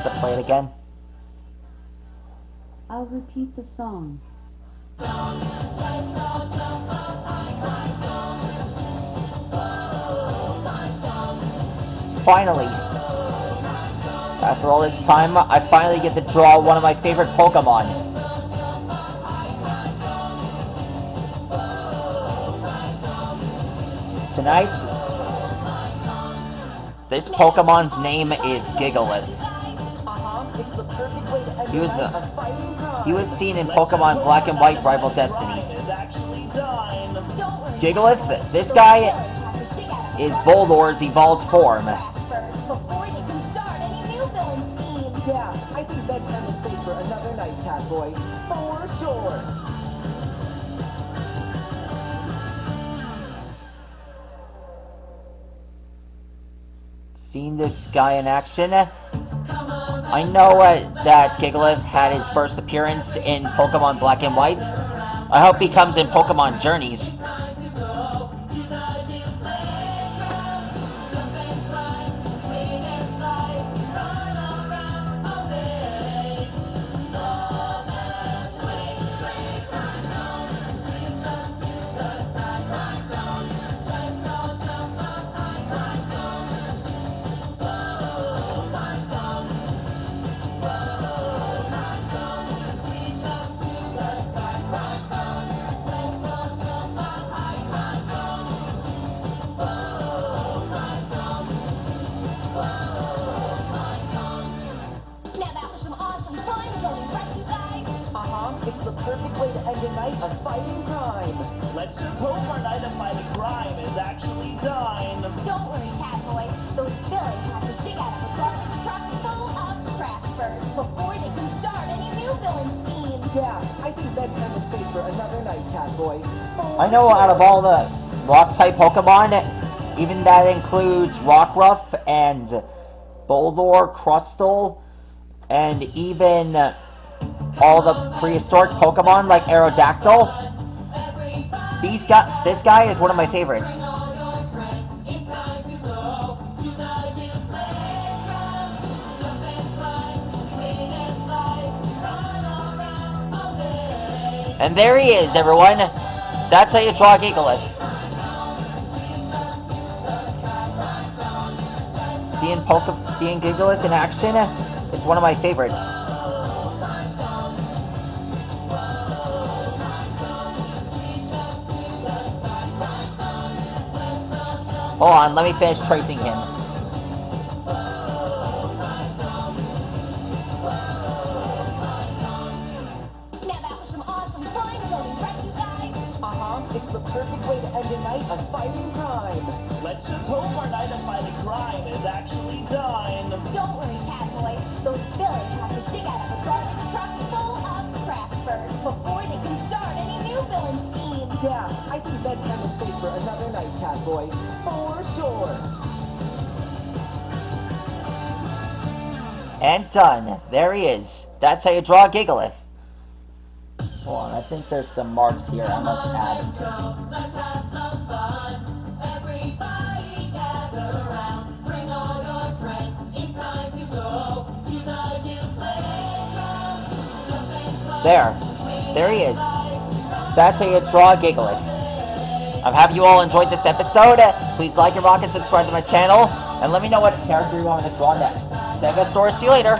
Alexa play it again? I'll repeat the song. Finally, after all this time, I finally get to draw one of my favorite Pokemon. Tonight, this Pokemon's name is Gigalith. He was seen in Pokemon Black and White Rival Destinies. Gigalith, this guy is Boldor's evolved form. Before they can start any new villain schemes. Yeah, I think bedtime is safe for another night, Catboy. For sure. Seen this guy in action? I know that Gigalith had his first appearance in Pokemon Black and White. I hope he comes in Pokemon Journeys. It's the perfect way to end a night of fighting crime. Let's just hope our night of fighting crime is actually done. Don't worry, Catboy. Those villains have to dig out of a garbage truck full of trash birds before they can start any new villain schemes. Yeah, I think bedtime is safe for another night, Catboy. I know out of all the Rock-type Pokemon, even that includes Rockruff and Boldor, Crustle, and even all the prehistoric Pokemon like Aerodactyl. This guy is one of my favorites. And there he is, everyone. That's how you draw a Gigalith. Seeing Gigalith in action, it's one of my favorites. Hold on, let me finish tracing him. It's the perfect way to end a night of fighting crime. Let's just hope our night of fighting crime is actually done. Don't worry, Catboy. Those villains have to dig out of a garbage truck full of trash birds before they can start any new villain schemes. Yeah, I think bedtime is safe for another night, Catboy. For sure. And done. There he is. That's how you draw a Gigalith. Hold on, I think there's some marks here I must add. Let's have some fun. Everybody gather around. Bring all your friends. It's time to go to the new playground. Jump and climb. There he is. That's how you draw a Gigalith. I'm happy you all enjoyed this episode. Please like and rock and subscribe to my channel. And let me know what character you want me to draw next. Stegosaurus, see you later.